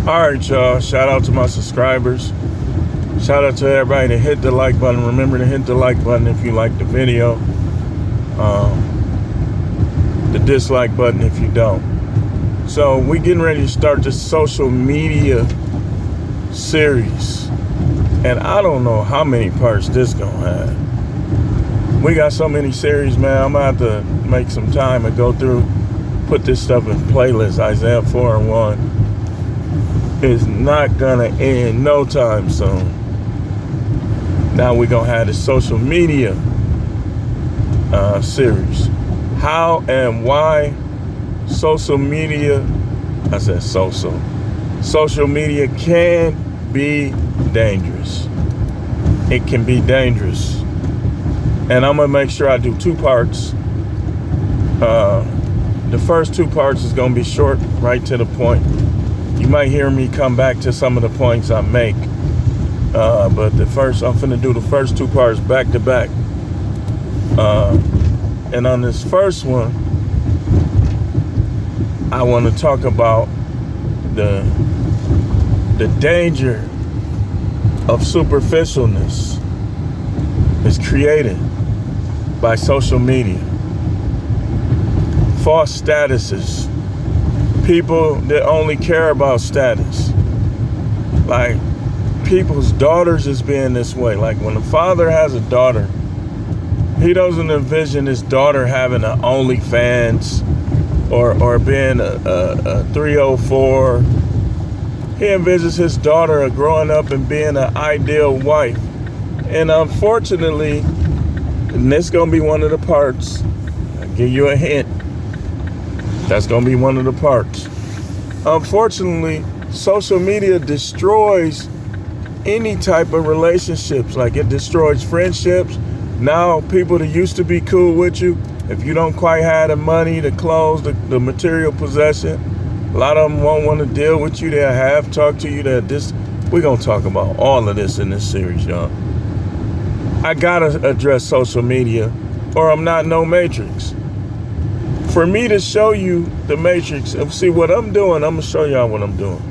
All right, y'all. Shout out to my subscribers. Shout out to everybody that hit the like button. Remember to hit the like button if you like the video. The dislike button if you don't. So we getting ready to start this social media series. And I don't know how many parts this gonna have. We got so many series, man. I'm gonna have to make some time and go through, put this stuff in playlists. Isaiah 4:1 is not gonna end no time soon. Now we're gonna have the social media series. How and why social media, I said social media can be dangerous. It can be dangerous. And I'm gonna make sure I do 2 parts. The first 2 parts is gonna be short, right to the point. You might hear me come back to some of the points I make. But I'm finna do the first 2 parts back to back. And on this first one, I want to talk about the danger of superficialness is created by social media. False statuses. People that only care about status. Like, people's daughters is being this way. Like, when a father has a daughter, he doesn't envision his daughter having an OnlyFans or being a 304. He envisions his daughter growing up and being an ideal wife. And unfortunately, and this gonna be one of the parts, I'll give you a hint, that's gonna be one of the parts. Unfortunately, social media destroys any type of relationships. Like, it destroys friendships. Now, people that used to be cool with you, if you don't quite have the money, the clothes, the material possession, a lot of them won't want to deal with you. They'll have talk to you. We're going to talk about all of this in this series, y'all. I got to address social media or I'm not no Matrix. For me to show you the Matrix, see what I'm doing, I'm going to show y'all what I'm doing.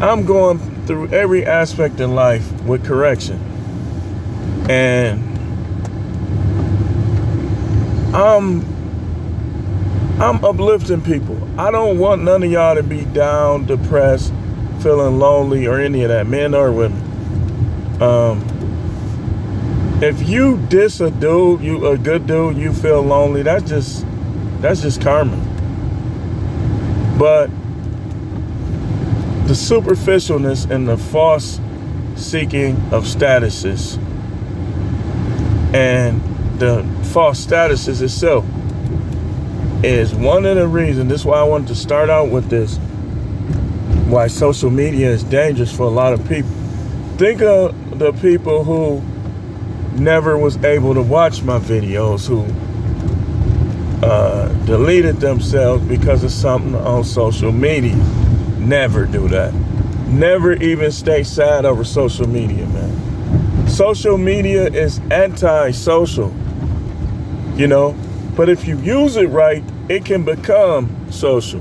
I'm going through every aspect in life with correction. And I'm uplifting people. I don't want none of y'all to be down, depressed, feeling lonely, or any of that, men or women. If you diss a dude, a good dude, you feel lonely, that's just karma. But the superficialness and the false seeking of statuses and the false statuses itself is one of the reasons. This is why I wanted to start out with this. Why social media is dangerous for a lot of people. Think of the people who never was able to watch my videos, who deleted themselves because of something on social media. Never do that. Never even stay sad over social media, man. Social media is anti-social, you know, but if you use it right, it can become social.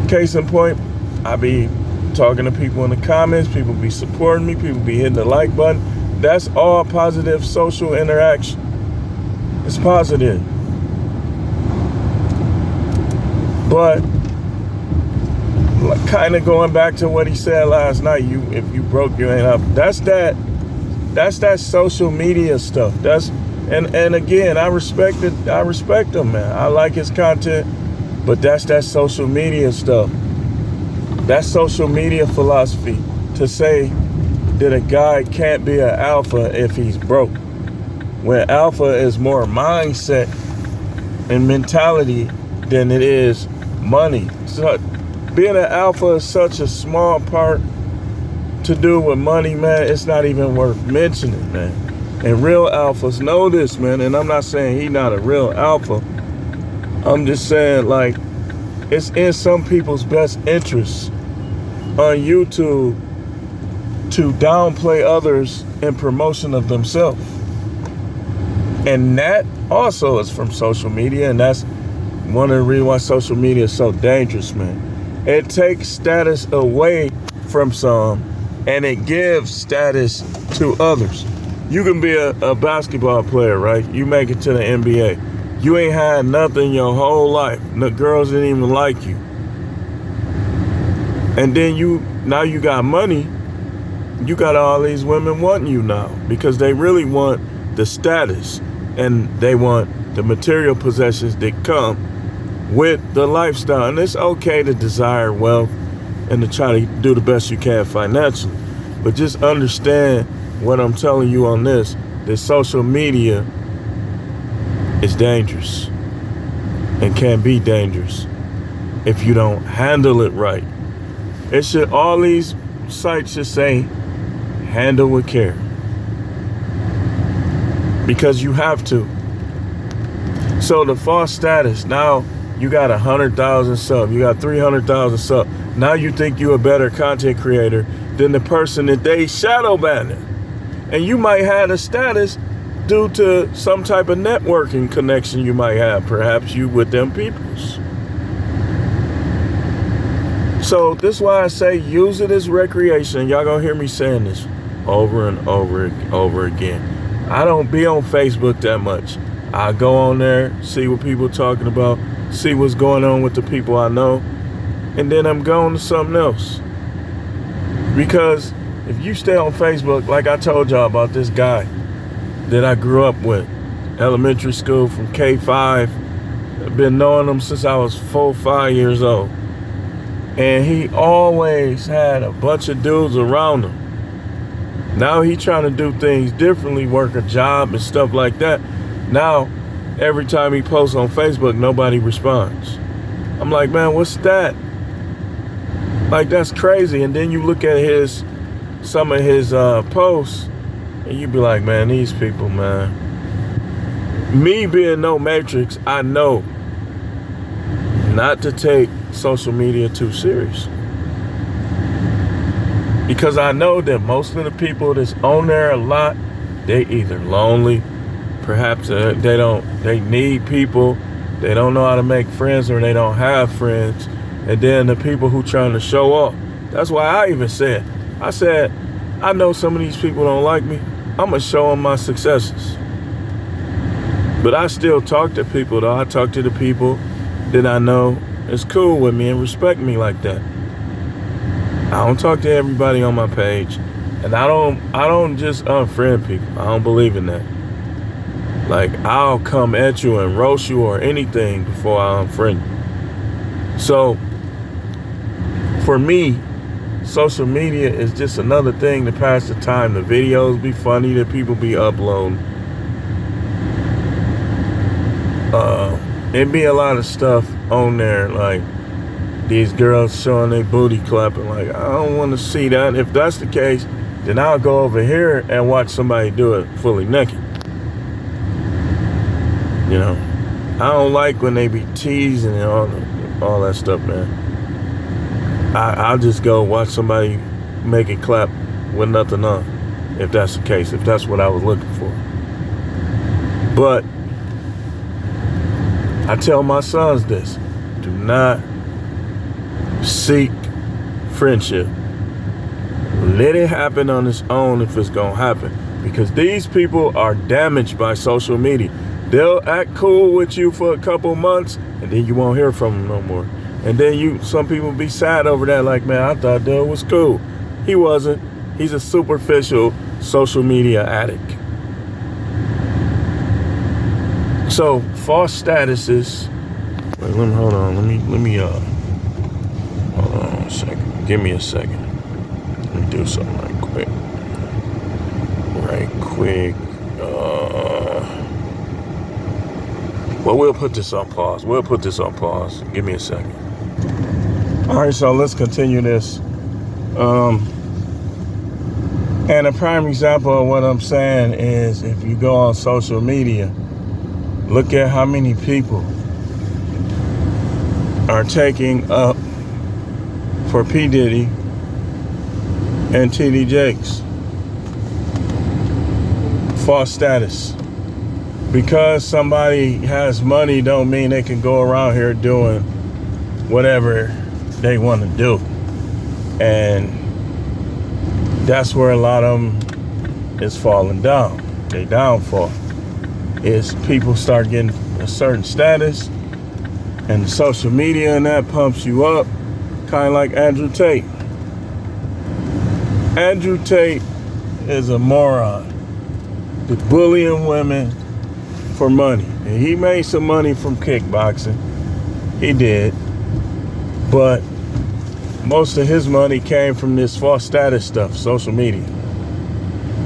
Case in point, I be talking to people in the comments, people be supporting me, people be hitting the like button. That's all positive social interaction. It's positive. But kind of going back to what he said last night, if you broke, you ain't up. That's that social media stuff. And again, I respect him, man. I like his content, but that's that social media stuff. That's social media philosophy to say that a guy can't be an alpha if he's broke. When alpha is more mindset and mentality than it is money. So being an alpha is such a small part to do with money, man. It's not even worth mentioning, man. And real alphas know this, man. And I'm not saying he's not a real alpha. I'm just saying, like, it's in some people's best interests on YouTube to downplay others in promotion of themselves. And that also is from social media, and that's one of the reasons why social media is so dangerous, man. It takes status away from some, and it gives status to others. You can be a basketball player, right? You make it to the NBA. You ain't had nothing your whole life. The girls didn't even like you. And then now you got money. You got all these women wanting you now because they really want the status and they want the material possessions that come with the lifestyle. And it's okay to desire wealth and to try to do the best you can financially. But just understand what I'm telling you on this, that social media is dangerous and can be dangerous if you don't handle it right. All these sites should say, handle with care. Because you have to. So the false status, now you got 100,000 subs, you got 300,000 subs. Now you think you're a better content creator than the person that they shadow banning. And you might have a status due to some type of networking connection you might have. Perhaps you with them peoples. So this is why I say use it as recreation. Y'all gonna hear me saying this over and over again. I don't be on Facebook that much. I go on there, see what people talking about, see what's going on with the people I know, and then I'm going to something else. Because if you stay on Facebook, like I told y'all about this guy that I grew up with, elementary school from K5, I've been knowing him since I was 4 or 5 years old. And he always had a bunch of dudes around him. Now he trying to do things differently, work a job and stuff like that. Now, every time he posts on Facebook, nobody responds. I'm like, man, what's that? Like, that's crazy. And then you look at some of his posts, and you be like, man, these people, man. Me being no matrix, I know not to take social media too serious. Because I know that most of the people that's on there a lot, they either lonely, perhaps they need people, they don't know how to make friends, or they don't have friends. And then the people who trying to show off. That's why I even said, I know some of these people don't like me. I'm gonna show them my successes. But I still talk to people though. I talk to the people that I know is cool with me and respect me like that. I don't talk to everybody on my page, and I don't just unfriend people. I don't believe in that. Like, I'll come at you and roast you or anything before I unfriend you. So for me, social media is just another thing to pass the time. The videos be funny that people be uploading. It be a lot of stuff on there, like these girls showing their booty clapping. Like, I don't want to see that. If that's the case, then I'll go over here and watch somebody do it fully naked. You know, I don't like when they be teasing and all that stuff, man. I'll just go watch somebody make it clap with nothing on, if that's the case, if that's what I was looking for. But I tell my sons this: do not seek friendship. Let it happen on its own if it's gonna happen. Because these people are damaged by social media. They'll act cool with you for a couple months, and then you won't hear from them no more. And then some people be sad over that, like, man, I thought dude was cool. He wasn't. He's a superficial social media addict. So false statuses. Wait, hold on. Let me hold on a second. Give me a second. Let me do something right quick. Well, we'll put this on pause. Give me a second. All right, so let's continue this. And a prime example of what I'm saying is, if you go on social media, look at how many people are taking up for P. Diddy and T.D. Jakes. False status. because somebody has money don't mean they can go around here doing whatever they want to do. And that's where a lot of them is falling down. They downfall is people start getting a certain status, and the social media and that pumps you up, kind of like Andrew Tate. Andrew Tate is a moron. The bullying women for money. And he made some money from kickboxing. He did. But most of his money came from this false status stuff, social media.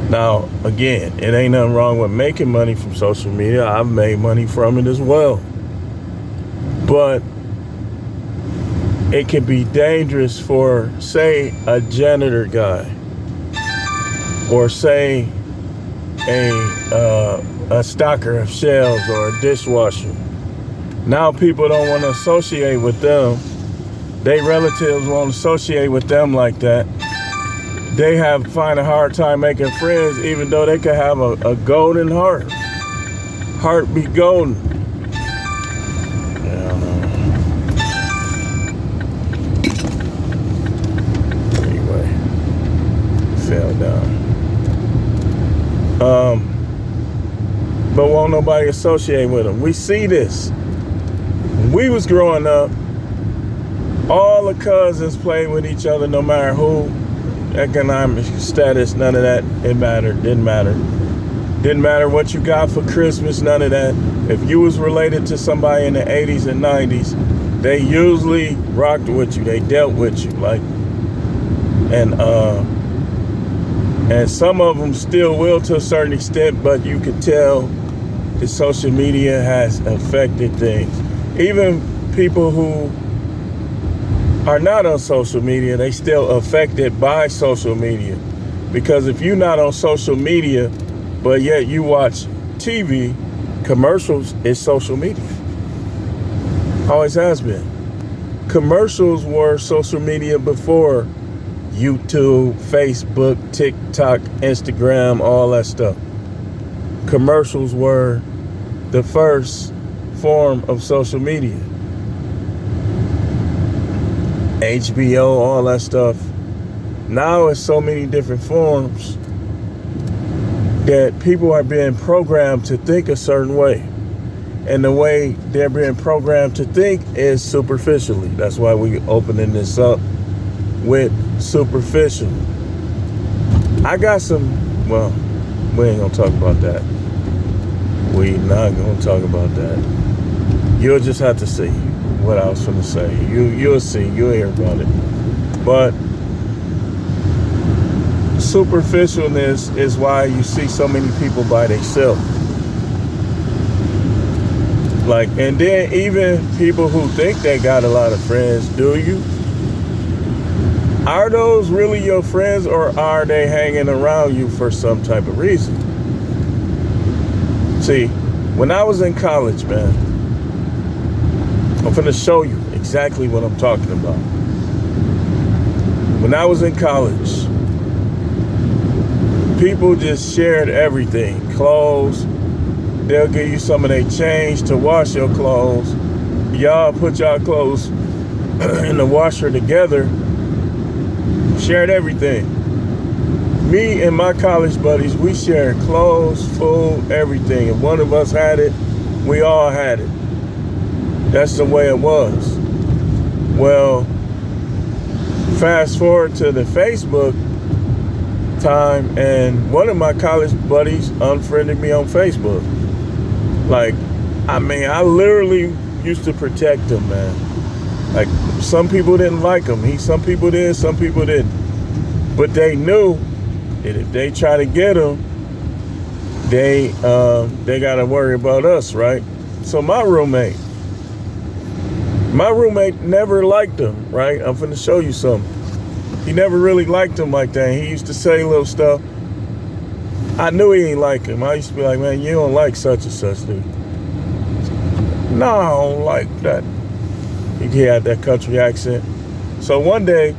Now, again, it ain't nothing wrong with making money from social media. I've made money from it as well. But it can be dangerous for, say, a janitor guy, or say a stocker of shelves or a dishwasher. Now people don't want to associate with them. They relatives won't associate with them like that. They find a hard time making friends, even though they could have a golden heart. Heart be golden. Yeah, I don't know. Anyway, fell down. But won't nobody associate with them. We see this. When we was growing up, all the cousins played with each other, no matter who, economic status, none of that. It mattered. Didn't matter. Didn't matter what you got for Christmas, none of that. If you was related to somebody in the 80s and 90s, they usually rocked with you. They dealt with you, like, and some of them still will to a certain extent, but you could tell the social media has affected things. Even people who are not on social media, they still affected by social media. Because if you're not on social media, but yet you watch TV, commercials is social media. Always has been. Commercials were social media before YouTube, Facebook, TikTok, Instagram, all that stuff. Commercials were the first form of social media. HBO, all that stuff. Now it's so many different forms that people are being programmed to think a certain way. And the way they're being programmed to think is superficially. That's why we're opening this up with superficial. I got some, well, we ain't gonna talk about that. We not gonna talk about that. You'll just have to see what I was gonna say. You'll see, you'll hear about it. But superficialness is why you see so many people by themselves. Like, and then even people who think they got a lot of friends, do you? Are those really your friends, or are they hanging around you for some type of reason? See, when I was in college, man, I'm finna show you exactly what I'm talking about. When I was in college, people just shared everything. Clothes, they'll give you some of their change to wash your clothes. Y'all put y'all clothes in the washer together. Shared everything. Me and my college buddies, we shared clothes, food, everything. If one of us had it, we all had it. That's the way it was. Well, fast forward to the Facebook time, and one of my college buddies unfriended me on Facebook. Like, I mean, I literally used to protect him, man. Like, some people didn't like him. Some people did, some people didn't. But they knew that if they try to get him, they got to worry about us, right? So my roommate never liked him, right? I'm finna show you something. He never really liked him like that. He used to say little stuff. I knew he ain't like him. I used to be like, man, you don't like such and such, dude. No, I don't like that. He had that country accent. So one day,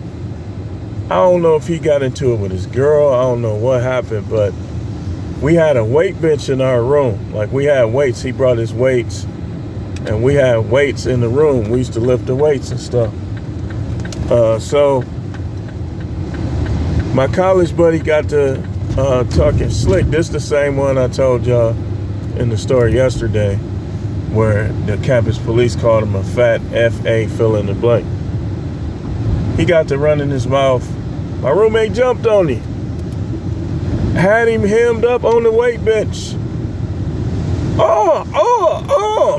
I don't know if he got into it with his girl. I don't know what happened, but we had a weight bench in our room. Like, we had weights. He brought his weights, and we had weights in the room. We used to lift the weights and stuff. So my college buddy got to talking slick. This the same one I told y'all in the story yesterday, where the campus police called him a fat F.A. fill in the blank. He got to running his mouth. My roommate jumped on him. Had him hemmed up on the weight bench.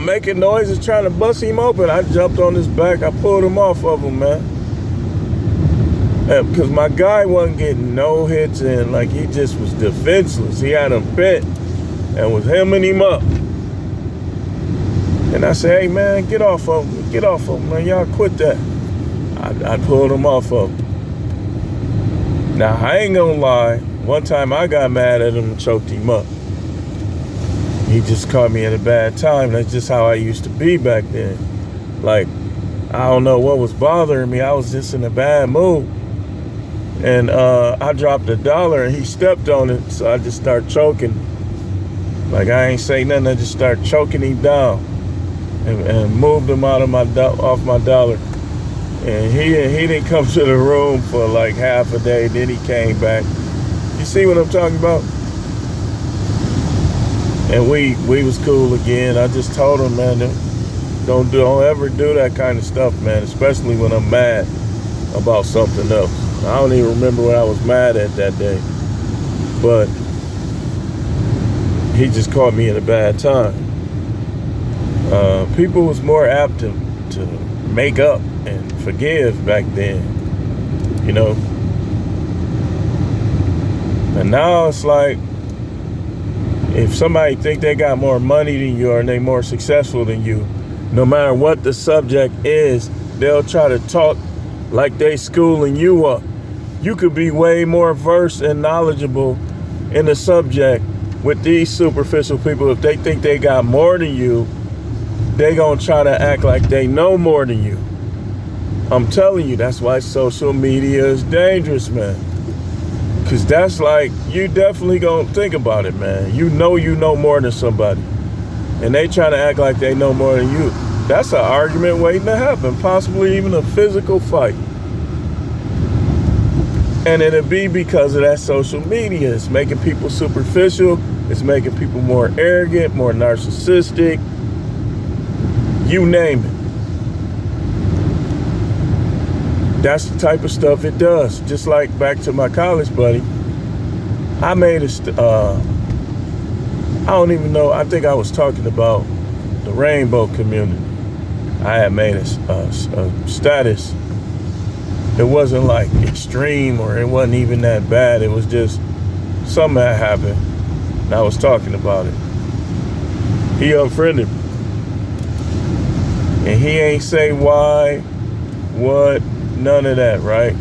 Making noises, trying to bust him open. I jumped on his back. I pulled him off of him, man. Because my guy wasn't getting no hits in. Like, he just was defenseless. He had him bent and was hemming him up. And I said, hey, man, get off of him. Get off of him, man. Y'all quit that. I pulled him off of him. Now, I ain't gonna lie. One time I got mad at him and choked him up. He just caught me at a bad time. That's just how I used to be back then. Like, I don't know what was bothering me. I was just in a bad mood. And I dropped $1 and he stepped on it. So I just started choking. Like, I ain't say nothing. I just started choking him down and moved him out of off my dollar. And he didn't come to the room for like half a day. Then he came back. You see what I'm talking about? And we was cool again. I just told him, man, don't ever do that kind of stuff, man. Especially when I'm mad about something else. I don't even remember what I was mad at that day. But he just caught me at a bad time. People was more apt to make up and forgive back then, you know. And now it's like, if somebody think they got more money than you or they more successful than you, no matter what the subject is, they'll try to talk like they schooling you up. You could be way more versed and knowledgeable in the subject with these superficial people. If they think they got more than you, they gonna try to act like they know more than you. I'm telling you, that's why social media is dangerous, man. Because that's like, you definitely gonna think about it, man. You know more than somebody. And they try to act like they know more than you. That's an argument waiting to happen, possibly even a physical fight. And it'll be because of that social media. It's making people superficial. It's making people more arrogant, more narcissistic. You name it. That's the type of stuff it does. Just like back to my college buddy, I made I don't even know, I think I was talking about the rainbow community. I had made a status. It wasn't like extreme or it wasn't even that bad. It was just something that happened and I was talking about it. He unfriended me. And he ain't say why, what, none of that, right?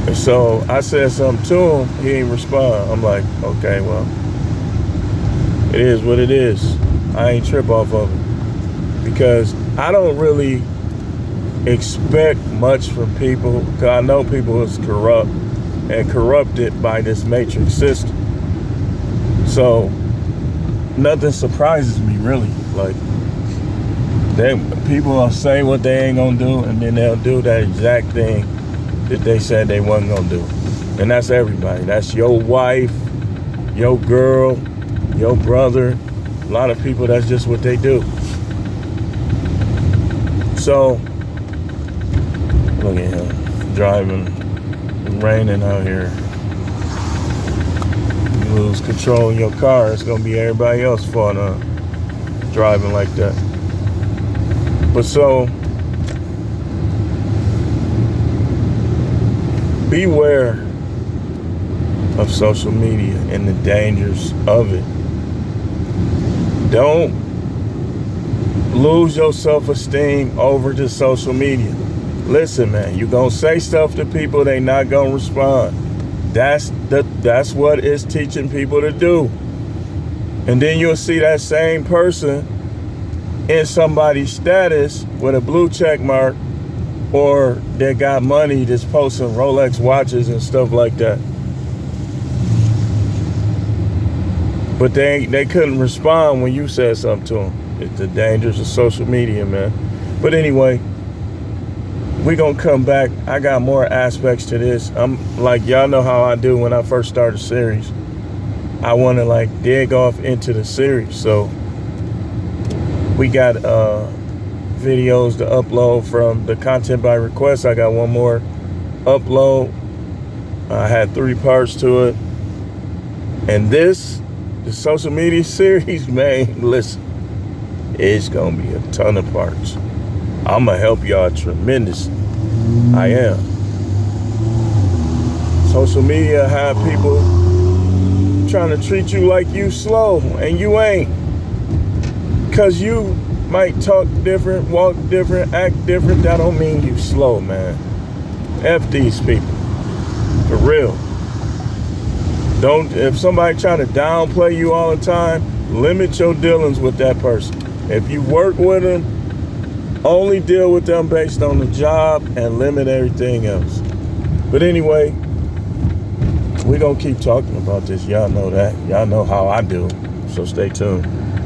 And so I said something to him, he ain't respond. I'm like, okay, well, it is what it is. I ain't trip off of it. Because I don't really expect much from people, because I know people is corrupt and corrupted by this matrix system. So nothing surprises me, really. Like, people will say what they ain't gonna do, and then they'll do that exact thing that they said they wasn't gonna do. And that's everybody. That's your wife, your girl, your brother. A lot of people, that's just what they do. So, look at him driving, raining out here. You lose control in your car, it's gonna be everybody else's fault, driving like that. But so, beware of social media and the dangers of it. Don't lose your self-esteem over to social media. Listen, man, you gonna say stuff to people, they not gonna respond. That's what it's teaching people to do. And then you'll see that same person in somebody's status with a blue check mark, or they got money that's posting Rolex watches and stuff like that. But they couldn't respond when you said something to them. It's the dangers of social media, man. But anyway, we gonna come back. I got more aspects to this. I'm like, y'all know how I do when I first start a series. I want to like dig off into the series. So we got videos to upload from the content by request. I got one more upload. I had 3 parts to it. And this, the social media series, man, listen, it's gonna be a ton of parts. I'm gonna help y'all tremendously. I am. Social media have people trying to treat you like you slow, and you ain't. Cause you might talk different, walk different, act different. That don't mean you slow, man. F these people. For real. If somebody trying to downplay you all the time, limit your dealings with that person. If you work with them, only deal with them based on the job and limit everything else. But anyway, we're gonna keep talking about this. Y'all know that. Y'all know how I do. So stay tuned.